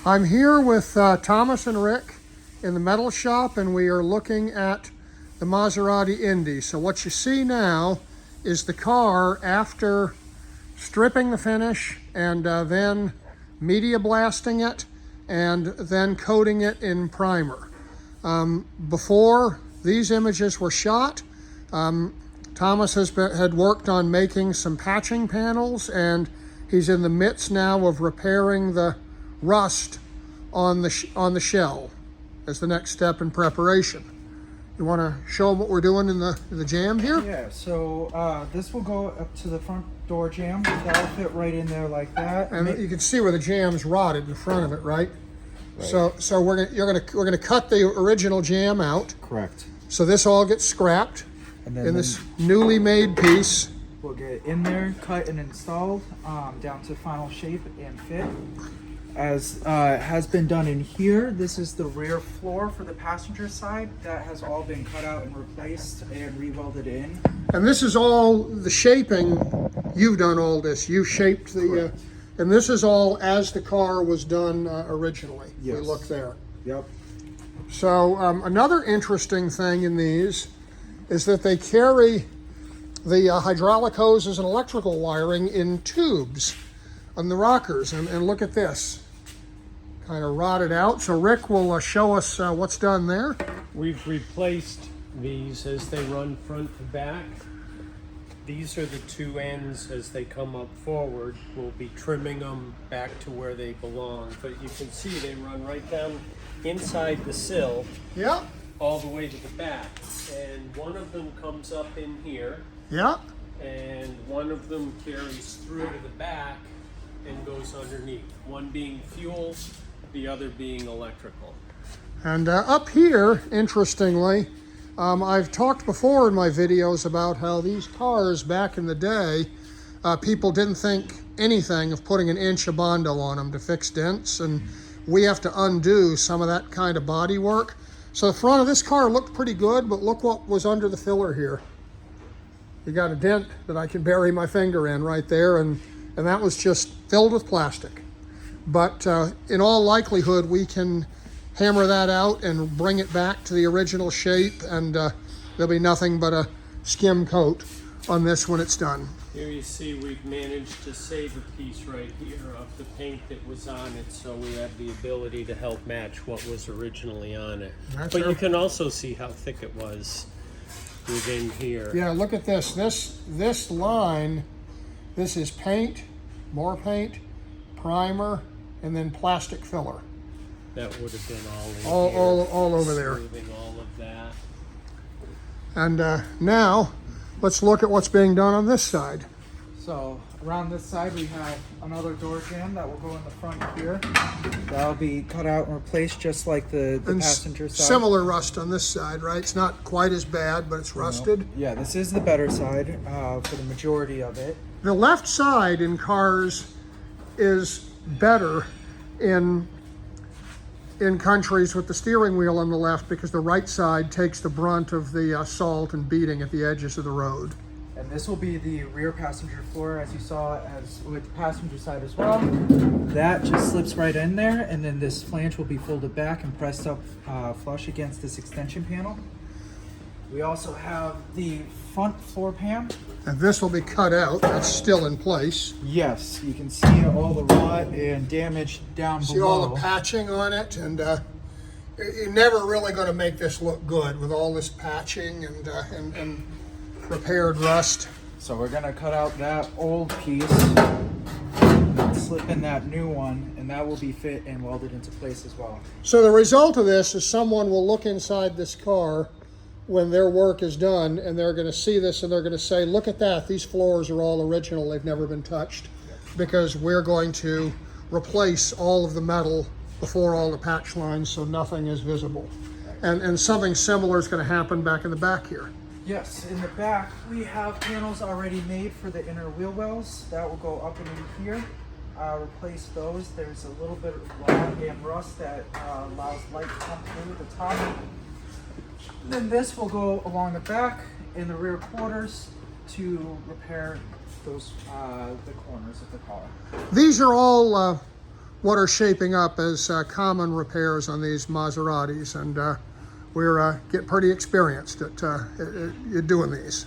I'm here with Thomas and Rick in the metal shop, and we are looking at the Maserati Indy. So what you see now is the car after stripping the finish and then media blasting it and then coating it in primer. Before these images were shot, Thomas had worked on making some patching panels, and he's in the midst now of repairing the rust on the shell as the next step in preparation. You want to show them what we're doing in the jam here? Yeah, so this will go up to the front door jam. That'll fit right in there like that. And you can see where the jam's rotted in front of it, right? So we're gonna cut the original jam out. Correct. So this all gets scrapped And then in this newly made piece. we'll get it in there, cut and installed down to final shape and fit. As has been done in here, this is the rear floor for the passenger side. That has all been cut out and replaced and re-welded in. And this is all the shaping. You've done all this. You shaped the, and this is all as the car was done originally. Yes. We look there. Yep. So another interesting thing in these is that they carry the hydraulic hoses and electrical wiring in tubes on the rockers. And look at this. Kind of rotted out. So Rick will show us what's done there. We've replaced these as they run front to back. These are the two ends as they come up forward. We'll be trimming them back to where they belong. But you can see they run right down inside the sill, Yeah. all the way to the back. And one of them comes up in here, Yeah. and one of them carries through to the back and goes underneath. One being fuel, the other being electrical. And up here, interestingly, I've talked before in my videos about how these cars back in the day, people didn't think anything of putting an inch of Bondo on them to fix dents, and we have to undo some of that kind of body work. So the front of this car looked pretty good, but look what was under the filler here. You got a dent that I can bury my finger in right there, and that was just filled with plastic. But in all likelihood, we can hammer that out and bring it back to the original shape, and there'll be nothing but a skim coat on this when it's done. Here you see we've managed to save a piece right here of the paint that was on it, so we have the ability to help match what was originally on it. But you can also see how thick it was within here. Yeah, look at this. This line, this is paint, more paint, primer, and then plastic filler. That would have been all in here, all over there. smoothing all of that. And now, let's look at what's being done on this side. So around this side we have another door jam that will go in the front here. That'll be cut out and replaced just like the And passenger side. similar rust on this side, right? It's not quite as bad, but it's rusted. Yeah, this is the better side for the majority of it. The left side in cars is better in countries with the steering wheel on the left, because the right side takes the brunt of the salt and beating at the edges of the road. And this will be the rear passenger floor, as you saw as with the passenger side as well. That just slips right in there, and then this flange will be folded back and pressed up flush against this extension panel. We also have the front floor pan. And this will be cut out. That's still in place. Yes, you can see all the rot and damage down See below. all the patching on it, and you're never really going to make this look good with all this patching and repaired rust. So we're gonna cut out that old piece and slip in that new one, and that will be fit and welded into place as well. So the result of this is someone will look inside this car when their work is done, and they're going to see this and they're going to say, look at that, these floors are all original, they've never been touched, because we're going to replace all of the metal before all the patch lines so nothing is visible. And something similar is going to happen back in the back here. Yes, in the back we have panels already made for the inner wheel wells that will go up and in here. Replace those. There's a little bit of rot and rust that allows light to come through the top. Then this will go along the back in the rear quarters to repair those the corners of the car. These are all what are shaping up as common repairs on these Maseratis, and we're getting pretty experienced at doing these.